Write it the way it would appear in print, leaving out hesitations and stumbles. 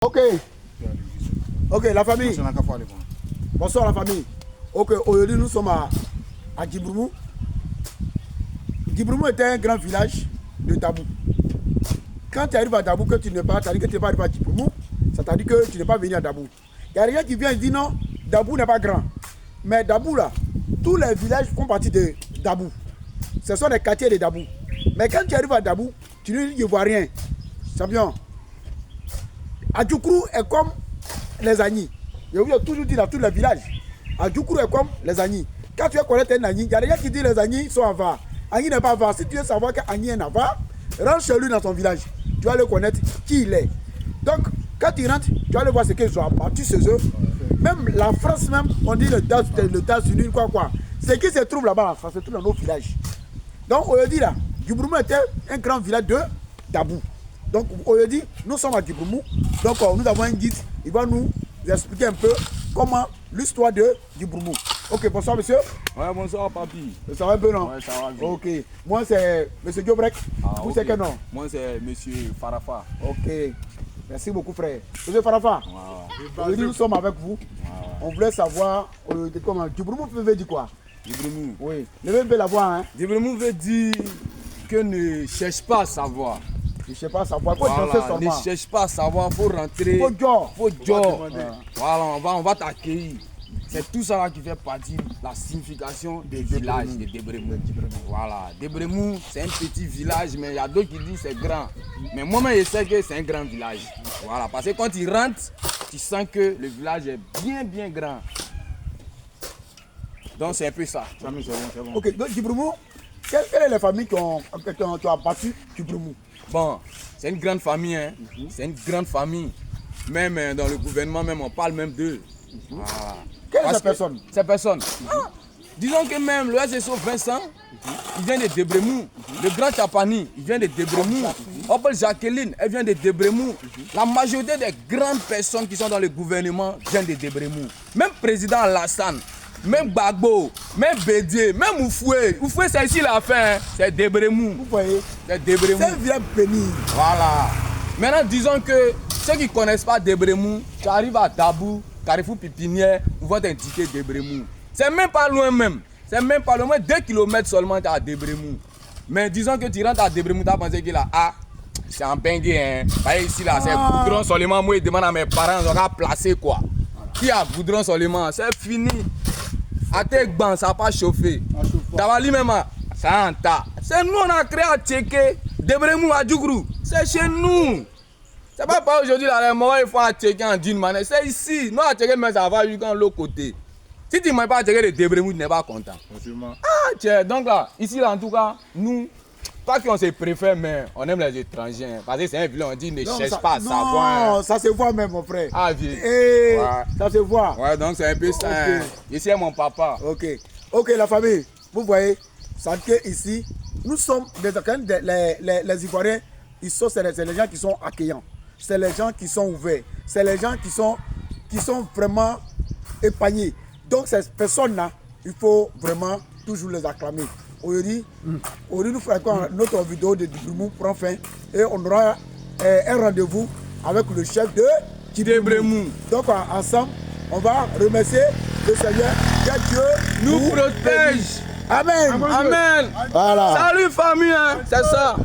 Ok. Ok, la famille. Bonsoir la famille. Ok, aujourd'hui nous sommes à Djibroumou. Djibroumou était un grand village de Dabou. Quand tu arrives à Dabou, que tu n'es pas, que tu n'es pas arrivé à Djibroumou, ça t'a dit que tu n'es pas venu à Dabou. Il y a quelqu'un qui vient et dit non, Dabou n'est pas grand. Mais Dabou là, tous les villages font partie de Dabou. Ce sont des quartiers de Dabou. Mais quand tu arrives à Dabou, tu ne vois rien. Champion. Adjoukrou est comme les Agnis. Je vous ai toujours dit dans tous les villages. Adjoukrou est comme les Agnis. Quand tu veux connaître un Agni, il y a des gens qui disent les Agnis sont avares. Agni n'est pas avare. Si tu veux savoir qu'Agni est avare, rentre chez lui dans son village. Tu vas le connaître qui il est. Donc, quand tu rentres, tu vas le voir ce qu'ils ont abattu chez eux. Même la France, même, on dit le États-Unis, quoi. Ce qui se trouve là-bas, ça se trouve dans nos villages. Donc, aujourd'hui, là, Djibroumou était un grand village de Dabou. Donc aujourd'hui, nous sommes à Djibroumou. Donc nous avons un guide. Il va nous expliquer un peu comment l'histoire de Djibroumou. Ok, bonsoir monsieur. Ouais, bonsoir papi. Ça va un peu, non? Ouais, ça va bien. Ok. Moi c'est monsieur Djobrek. Ah, Vous okay. c'est quel nom? Moi c'est monsieur Farafa. Ok. Merci beaucoup frère. Monsieur Farafa. Aujourd'hui nous sommes avec vous. On voulait savoir comment Djibroumou veut dire quoi? Djibroumou. Oui. Ne veut pas la voir, hein? Djibroumou veut dire que ne cherche pas à savoir. Je ne sais pas savoir. Voilà, ne cherche pas à savoir, il faut rentrer. Faut Voilà, on va t'accueillir. C'est tout ça là qui fait partie de la signification des villages de Djibroumou. Voilà, Djibroumou c'est un petit village, mais il y a d'autres qui disent c'est grand. Mais moi-même je sais que c'est un grand village. Voilà, parce que quand tu rentres, tu sens que le village est bien grand. Donc c'est un peu ça. C'est bon. Ok, donc Djibroumou, quelles sont les familles qui ont abattu Djibroumou? Bon, c'est une grande famille, hein. C'est une grande famille. Même dans le gouvernement, même on parle même d'eux. Voilà. Quelle est cette personne? Cette personne. Disons que même le SSO Vincent, il vient de Djibroumou. Le grand Chapani, il vient de Djibroumou. Opel Jacqueline, elle vient de Djibroumou. La majorité des grandes personnes qui sont dans le gouvernement viennent de Djibroumou. Même président Alassane, même Gbagbo, même Bédié, même Oufoué. Oufoué, c'est ici la fin, hein. C'est Djibroumou. Vous voyez? C'est Djibroumou. C'est un village pénible. Voilà. Maintenant, disons que ceux qui ne connaissent pas Djibroumou, tu arrives à Dabou, Carrefour Pipinière, on va t'indiquer Djibroumou. C'est même pas loin même. C'est même pas loin, 2 km seulement tu es à Djibroumou. Mais disons que tu rentres à Djibroumou, tu as pensé que là, c'est en bengue, hein. Voyez ici là, c'est goudron seulement. Moi, je demande à mes parents, on va placer quoi. Qui a goudron seulement, c'est fini. À tes bancs, ça n'a pas chauffé. Tabali même, ça en tas. C'est nous, on a créé à checker Djibroumou à Djougrou. C'est chez nous. C'est pas aujourd'hui, là, les moments, il faut checker en d'une manière. C'est ici. Nous, à checker, mais ça va jusqu'à l'autre côté. Si tu ne m'as pas checké le Djibroumou, tu n'es pas content. Tiens, donc là, ici, là, en tout cas, nous, pas qu'on se préfère, mais on aime les étrangers. Parce que c'est un village, on dit ne cherche pas à savoir. Non, ça se voit même, mon frère. Ah, vieux. Ouais. Ça se voit. Ouais, donc c'est un peu ça. Okay. Ici est mon papa. Ok. Ok, la famille, vous voyez, ça que ici, nous sommes les Ivoiriens, c'est les gens qui sont accueillants. C'est les gens qui sont ouverts. C'est les gens qui sont vraiment épargnés. Donc ces personnes-là, il faut vraiment toujours les acclamer. Aujourd'hui, nous ferons notre vidéo de Djibroumou prend fin et on aura un rendez-vous avec le chef de Djibroumou. Donc ensemble, on va remercier le Seigneur. Que Dieu nous protège. Amen. Amen. Voilà. Salut famille, hein. C'est ça.